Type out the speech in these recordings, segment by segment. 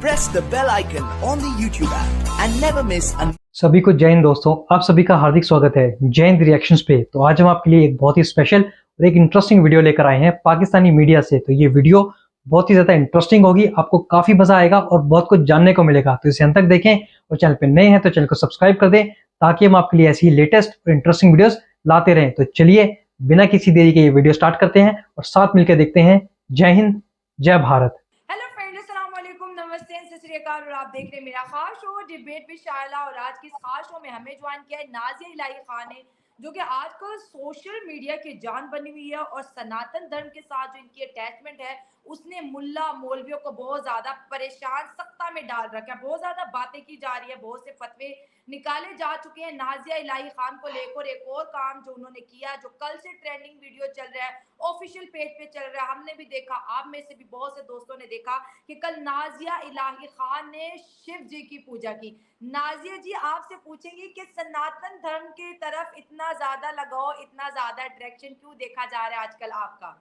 press the bell icon on the YouTube app and never miss an सभी को जय हिंद दोस्तों, आप सभी का हार्दिक स्वागत है जय हिंद रिएक्शंस पे। तो आज हम आपके लिए एक बहुत ही स्पेशल और एक इंटरेस्टिंग वीडियो लेकर आए हैं पाकिस्तानी मीडिया से। तो ये वीडियो बहुत ही ज्यादा इंटरेस्टिंग होगी, आपको काफी मजा आएगा और बहुत कुछ जानने को मिलेगा। तो इसे अंत तक देखें और चैनल पे नए हैं तो चैनल को सब्सक्राइब कर दें ताकि हम आपके लिए ऐसी लेटेस्ट और इंटरेस्टिंग वीडियोस लाते रहें। तो चलिए बिना किसी देरी के ये वीडियो स्टार्ट करते हैं और साथ मिलकर देखते हैं। जय हिंद, जय भारत। हेलो फ्रेंड्स, अस्सलाम वालेकुम, नमस्ते, सत श्री अकाल। और आप देख रहे हैं मेरा खास शो डिबेट विद शायला। और आज के इस खास शो में हमें ज्वाइन किया है नाजिया इलाही खान ने, जो कि आजकल सोशल मीडिया की जान बनी हुई है और सनातन धर्म के साथ जो इनकी अटैचमेंट है उसने मुल्ला मौलवियों को बहुत ज्यादा परेशान सत्ता में डाल रखा है। बहुत ज्यादा बातें की जा रही है, बहुत से फतवे निकाले जा चुके हैं नाजिया इलाही खान को लेकर। एक और काम जो उन्होंने किया, जो कल से ट्रेंडिंग वीडियो चल रहा है, ऑफिशियल पेज पे चल रहा है, हमने भी देखा, आप में से भी बहुत से दोस्तों ने देखा कि कल नाजिया इलाही खान ने शिव जी की पूजा की। नाजिया जी, आपसे पूछेंगे कि सनातन धर्म की तरफ इतना ज्यादा लगाव, इतना ज्यादा अट्रैक्शन क्यों देखा जा रहा है आजकल आपका?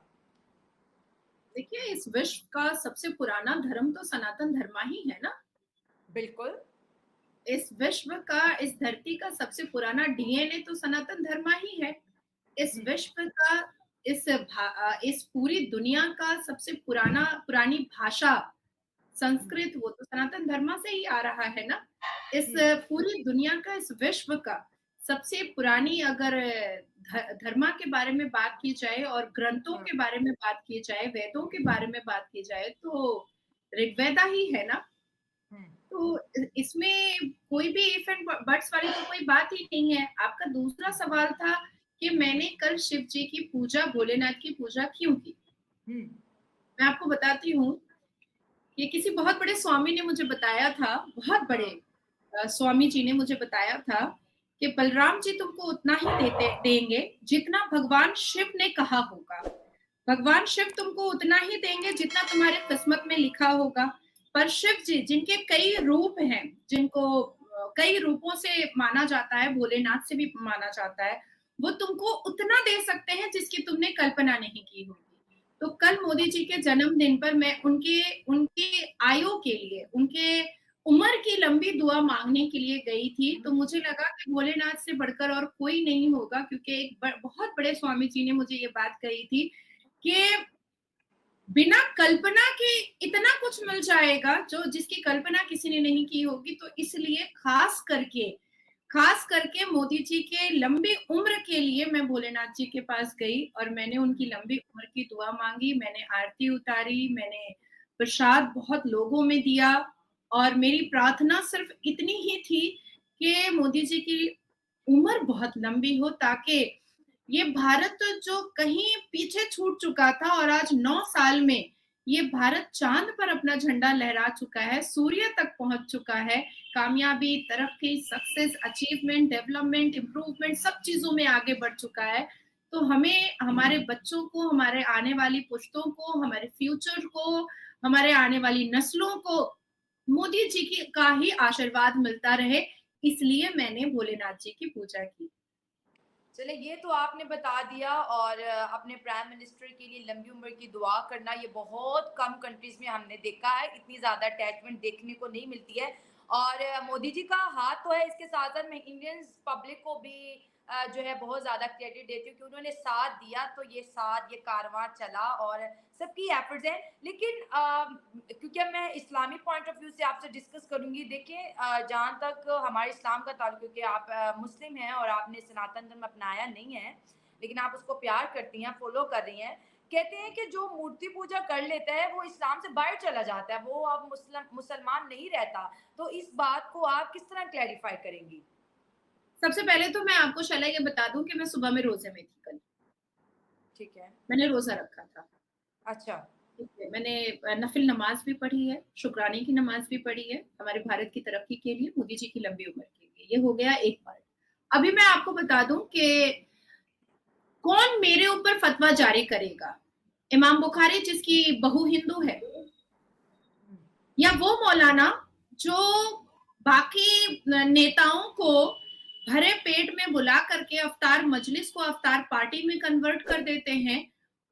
देखिए, इस विश्व का सबसे पुराना धर्म तो सनातन धर्म ही है ना। बिल्कुल। इस विश्व का, इस धरती का सबसे पुराना डीएनए तो सनातन धर्म ही है। इस विश्व का, इस पूरी दुनिया का सबसे पुरानी भाषा संस्कृत, वो तो सनातन धर्म से ही आ रहा है ना। इस पूरी दुनिया का, इस विश्व का सबसे पुरानी अगर धर्म के बारे में बात की जाए और ग्रंथों के बारे में बात की जाए, वेदों के बारे में बात की जाए, तो ऋग्वेदा ही है ना। तो इसमें कोई भी इफ एंड बट्स वाली तो कोई बात ही नहीं है। आपका दूसरा सवाल था कि मैंने कल शिव जी की पूजा, भोलेनाथ की पूजा क्यों की। मैं आपको बताती हूँ, ये किसी बहुत बड़े स्वामी ने मुझे बताया था, बहुत बड़े स्वामी जी ने मुझे बताया था कि बलराम जी तुमको उतना ही देंगे जितना भगवान शिव ने कहा होगा। भगवान शिव तुमको उतना ही देंगे जितना तुम्हारे किस्मत में लिखा होगा। पर शिव जी, जिनके कई रूप हैं, जिनको कई रूपों से माना जाता है, भोलेनाथ से भी माना जाता है, वो तुमको उतना दे सकते हैं जिसकी तुमने कल्पना नहीं की होगी। तो कल मोदी जी के जन्मदिन पर मैं उनकी आयु के लिए, उनके उम्र की लंबी दुआ मांगने के लिए गई थी। तो मुझे लगा कि भोलेनाथ से बढ़कर और कोई नहीं होगा, क्योंकि एक बहुत बड़े स्वामी जी ने मुझे ये बात कही थी कि बिना कल्पना के इतना कुछ मिल जाएगा जो जिसकी कल्पना किसी ने नहीं की होगी। तो इसलिए खास करके मोदी जी के लंबी उम्र के लिए मैं भोलेनाथ जी के पास गई और मैंने उनकी लंबी उम्र की दुआ मांगी। मैंने आरती उतारी, मैंने प्रसाद बहुत लोगों में दिया और मेरी प्रार्थना सिर्फ इतनी ही थी कि मोदी जी की उम्र बहुत लंबी हो, ताकि ये भारत जो कहीं पीछे छूट चुका था और आज 9 साल में ये भारत चांद पर अपना झंडा लहरा चुका है, सूर्य तक पहुंच चुका है। कामयाबी, तरक्की, सक्सेस, अचीवमेंट, डेवलपमेंट, इम्प्रूवमेंट, सब चीजों में आगे बढ़ चुका है। तो हमें, हमारे बच्चों को, हमारे आने वाली पुश्तों को, हमारे फ्यूचर को, हमारे आने वाली नस्लों को मोदी जी की का ही आशीर्वाद मिलता रहे, इसलिए मैंने भोलेनाथ जी की पूजा की। चले, ये तो आपने बता दिया। और अपने प्राइम मिनिस्टर के लिए लंबी उम्र की दुआ करना, ये बहुत कम कंट्रीज में हमने देखा है, इतनी ज्यादा अटैचमेंट देखने को नहीं मिलती है। और मोदी जी का हाथ तो है इसके साथ साथ मैं इंडियन पब्लिक को भी जो है बहुत ज्यादा क्रेडिट देती हूँ कि उन्होंने साथ दिया, तो ये साथ, ये कारवां चला और सबकी एफर्ट्स है। लेकिन क्योंकि अब मैं इस्लामिक पॉइंट ऑफ व्यू से आपसे डिस्कस करूंगी। देखिए, जहाँ तक हमारे इस्लाम का ताल्लुक, क्योंकि आप मुस्लिम हैं और आपने सनातन धर्म अपनाया नहीं है, लेकिन आप उसको प्यार करती हैं, फॉलो कर रही हैं। कहते हैं कि जो मूर्ति पूजा कर लेता है वो इस्लाम से बाहर चला जाता है, वो अब मुसलमान नहीं रहता। तो इस बात को आप किस तरह क्लैरिफाई करेंगी? सबसे पहले तो मैं आपको शैला ये बता दूं कि मैं सुबह में रोजे में थी कल। ठीक है, मैंने रोजा रखा था। अच्छा, ठीक है, मैंने नफिल नमाज भी पढ़ी है, शुक्राने की नमाज भी पढ़ी है, हमारे भारत की तरक्की के लिए, मोदी जी की लंबी उम्र के लिए। ये हो गया एक पार्ट। अभी मैं आपको बता दूं कि कौन मेरे ऊपर फतवा जारी करेगा। इमाम बुखारी, जिसकी बहू हिंदू है, या वो मौलाना जो बाकी नेताओं को भरे पेट में बुला करके अफ्तार मजलिस को अफ्तार पार्टी में कन्वर्ट कर देते हैं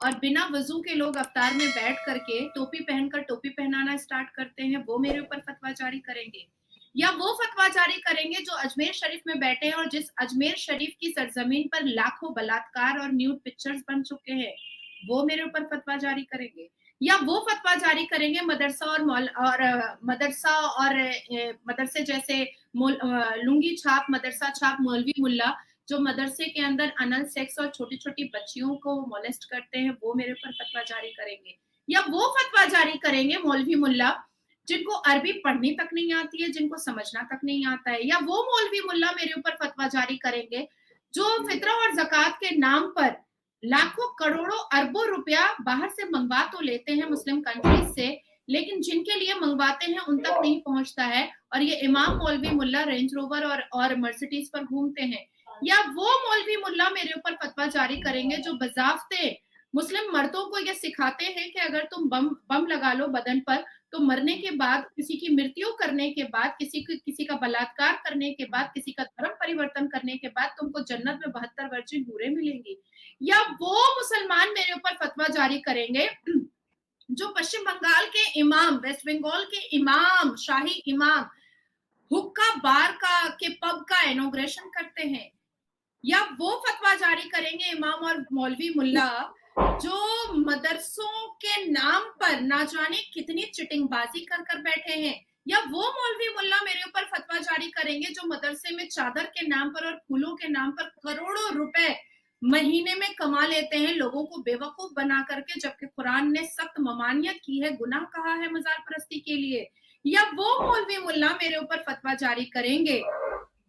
और बिना वजू के लोग अवतार में बैठ करके टोपी पहनकर टोपी पहनाना स्टार्ट करते हैं, वो मेरे ऊपर फतवा जारी करेंगे। या वो फतवा जारी करेंगे जो अजमेर शरीफ में बैठे हैं और जिस अजमेर शरीफ की सरजमीन पर लाखों बलात्कार और न्यूड पिक्चर्स बन चुके हैं, वो मेरे ऊपर फतवा जारी करेंगे। या वो फतवा जारी करेंगे मदरसा और मदरसे जैसे लुंगी छाप, मदरसा छाप मौलवी मुल्ला, जो मदरसे के अंदर अनल सेक्स और छोटी छोटी बच्चियों को मोलेस्ट करते हैं, वो मेरे ऊपर फतवा जारी करेंगे। या वो फतवा जारी करेंगे मौलवी मुल्ला जिनको अरबी पढ़नी तक नहीं आती है, जिनको समझना तक नहीं आता है। या वो मौलवी मुल्ला मेरे ऊपर फतवा जारी करेंगे जो फितरा और ज़कात के नाम पर लाखों करोड़ों अरबों रुपया बाहर से मंगवा तो लेते हैं मुस्लिम कंट्रीज से, लेकिन जिनके लिए मंगवाते हैं उन तक नहीं पहुंचता है, और ये इमाम मौलवी मुल्ला रेंज रोवर और मर्सिडीज पर घूमते हैं। या वो मौलवी मुल्ला मेरे ऊपर फतवा जारी करेंगे जो बजाफ्ते मुस्लिम मर्दों को ये सिखाते हैं कि अगर तुम बम लगा लो बदन पर तो मरने के बाद, किसी की मृत्यु करने के बाद, किसी का बलात्कार करने के बाद, किसी का धर्म परिवर्तन करने के बाद तुमको जन्नत में 72 वर्जिन हूरें मिलेंगी। या वो मुसलमान मेरे ऊपर फतवा जारी करेंगे जो पश्चिम बंगाल के इमाम, वेस्ट बंगाल के इमाम, शाही इमाम हुक्का बार के पब का इनॉग्रेशन करते हैं। या वो फतवा जारी करेंगे इमाम और मौलवी मुल्ला जो मदरसों के नाम पर ना जाने कितनी चिटिंगबाजी कर बैठे हैं। या वो मौलवी मुल्ला मेरे ऊपर फतवा जारी करेंगे जो मदरसे में चादर के नाम पर और फूलों के नाम पर करोड़ों रुपए महीने में कमा लेते हैं, लोगों को बेवकूफ बना करके, जबकि कुरान ने सख्त ममानियत की है, गुनाह कहा है मजार परस्ती के लिए। या वो मौलवी मुल्ला मेरे ऊपर फतवा जारी करेंगे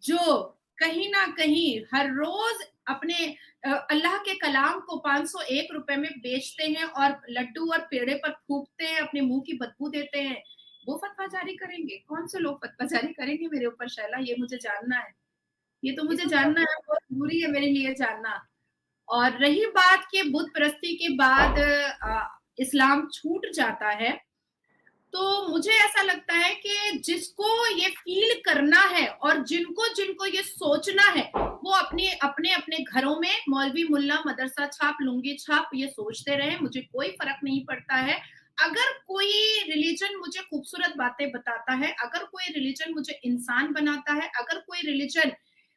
जो कहीं ना कहीं हर रोज अपने अल्लाह के कलाम को 501 रुपए में बेचते हैं और लड्डू और पेड़े पर फूकते हैं, अपने मुंह की बदबू देते हैं, वो फतवा जारी करेंगे। कौन से लोग फतवा जारी करेंगे मेरे ऊपर शैला, ये मुझे जानना है, ये तो मुझे जानना है, बहुत जरूरी है मेरे लिए जानना। और रही बात के बुत परस्ती के बाद इस्लाम छूट जाता है, तो मुझे ऐसा लगता है कि जिसको ये फील करना है और जिनको ये सोचना है वो अपने अपने घरों में मौलवी मुल्ला मदरसा छाप लुंगी छाप ये सोचते रहे, मुझे कोई फर्क नहीं पड़ता है। अगर कोई रिलीजन मुझे खूबसूरत बातें बताता है, अगर कोई रिलीजन मुझे इंसान बनाता है, अगर कोई रिलीजन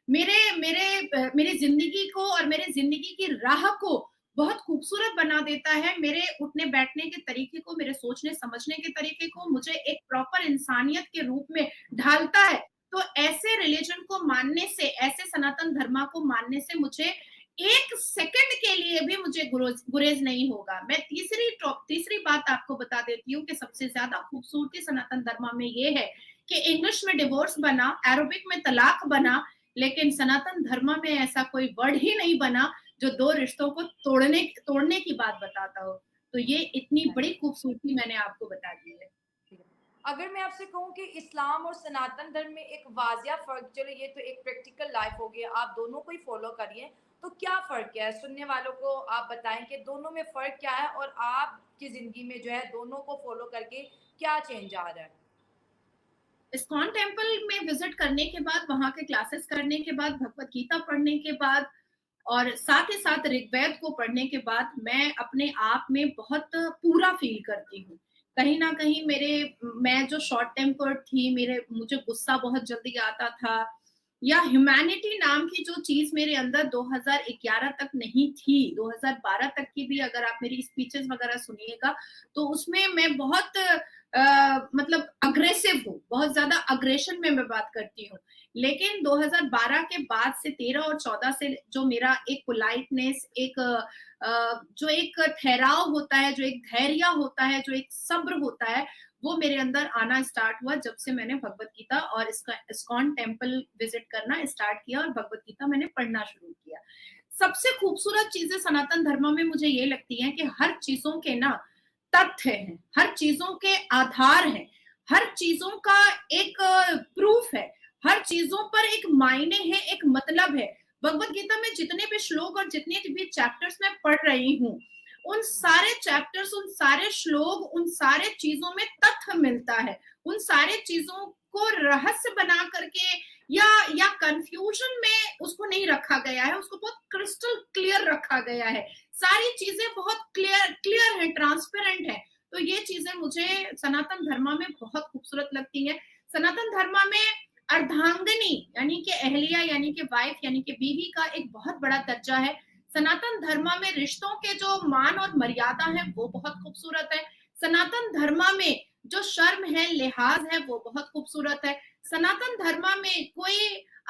मेरी जिंदगी को और मेरे जिंदगी की राह को बहुत खूबसूरत बना देता है, मेरे उठने बैठने के तरीके को, मेरे सोचने समझने के तरीके को, मुझे एक प्रॉपर इंसानियत के रूप में ढालता है, तो ऐसे रिलीजन को मानने से, ऐसे सनातन धर्म को मानने से मुझे एक सेकंड के लिए भी मुझे गुरेज नहीं होगा। मैं तीसरी बात आपको बता देती हूँ कि सबसे ज्यादा खूबसूरती सनातन धर्म में ये है कि इंग्लिश में डिवोर्स बना, अरबिक में तलाक बना, लेकिन सनातन धर्म में ऐसा कोई वर्ड ही नहीं बना जो दो रिश्तों को तोड़ने की बात बताता हो। तो ये इतनी बड़ी खूबसूरती मैंने आपको बता दी है। अगर मैं आपसे कहूँ कि इस्लाम और सनातन धर्म में एक वाजिया फर्क, चलो ये तो एक प्रैक्टिकल लाइफ हो गया, आप दोनों को ही फॉलो करिए, तो क्या फर्क है सुनने वालों को आप बताएं कि दोनों में फर्क क्या है और आपकी जिंदगी में जो है दोनों को फॉलो करके क्या चेंज आ रहा है। इस्कॉन टेम्पल में विजिट करने के बाद, वहां के क्लासेस करने के बाद, भगवत गीता पढ़ने के बाद और साथ ही साथ ऋग्वेद को पढ़ने के बाद मैं अपने आप में बहुत पूरा फील करती हूँ। कहीं ना कहीं मैं जो शॉर्ट टेम्पर्ड थी, मुझे गुस्सा बहुत जल्दी आता था, या ह्यूमैनिटी नाम की जो चीज मेरे अंदर 2011 तक नहीं थी, 2012 तक की भी अगर आप मेरी स्पीचेस वगैरह सुनिएगा तो उसमें मैं बहुत मतलब अग्रेसिव हूँ, बहुत ज्यादा अग्रेशन में मैं बात करती हूँ। लेकिन 2012 के बाद से 13 और 14 से जो मेरा एक पोलाइटनेस, जो एक ठहराव होता है, जो एक धैर्य होता है, जो एक सब्र होता है, वो मेरे अंदर आना स्टार्ट हुआ जब से मैंने भगवत गीता और इस्कॉन टेम्पल विजिट करना स्टार्ट किया और भगवत गीता मैंने पढ़ना शुरू किया। सबसे खूबसूरत चीजें सनातन धर्म में मुझे ये लगती है कि हर चीजों के ना तथ्य हैं, हर चीजों के आधार हैं, हर चीजों का एक प्रूफ है, हर चीजों पर एक मायने है, एक मतलब है। भगवत गीता में जितने भी श्लोक और जितने भी चैप्टर्स मैं पढ़ रही हूँ, उन सारे चैप्टर्स, उन सारे श्लोक, उन सारे चीजों में तथ्य मिलता है, उन सारे चीजों को रहस्य बना करके या कंफ्यूजन में उसको नहीं रखा गया है, उसको बहुत क्रिस्टल क्लियर रखा गया है। सारी चीजें बहुत क्लियर है, ट्रांसपेरेंट है। तो ये चीजें मुझे सनातन धर्म में बहुत खूबसूरत लगती है। सनातन धर्म में अर्धांगिनी यानी कि अहलिया यानी कि वाइफ यानी कि बीवी का एक बहुत बड़ा दर्जा है। सनातन धर्म में रिश्तों के जो मान और मर्यादा है वो बहुत खूबसूरत है। सनातन धर्म में जो शर्म है, लिहाज है, वो बहुत खूबसूरत है। सनातन धर्म में कोई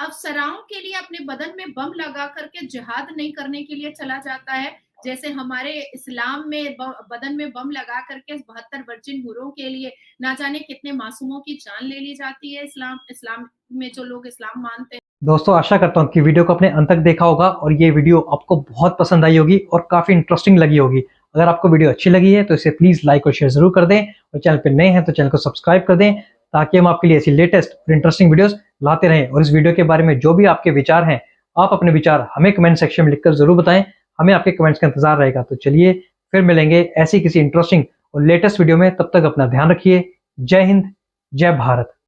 अफसराओं के लिए अपने बदन में बम लगा करके जिहाद नहीं करने के लिए चला जाता है, जैसे हमारे इस्लाम में बदन में बम लगा करके 72 वर्जिन हुरों के लिए ना जाने कितने मासूमों की जान ले ली जाती है। इस्लाम में जो लोग इस्लाम मानते हैं। दोस्तों आशा करता हूँ कि वीडियो को आपने अंत तक देखा होगा और ये वीडियो आपको बहुत पसंद आई होगी और काफ़ी इंटरेस्टिंग लगी होगी। अगर आपको वीडियो अच्छी लगी है तो इसे प्लीज़ लाइक और शेयर ज़रूर कर दें, और चैनल पर नए हैं तो चैनल को सब्सक्राइब कर दें, ताकि हम आपके लिए ऐसी लेटेस्ट और इंटरेस्टिंग वीडियोस लाते रहें। और इस वीडियो के बारे में जो भी आपके विचार हैं, आप अपने विचार हमें कमेंट सेक्शन में लिखकर ज़रूर बताएं। हमें आपके कमेंट्स का इंतजार रहेगा। तो चलिए फिर मिलेंगे ऐसी किसी इंटरेस्टिंग और लेटेस्ट वीडियो में। तब तक अपना ध्यान रखिए। जय हिंद, जय भारत।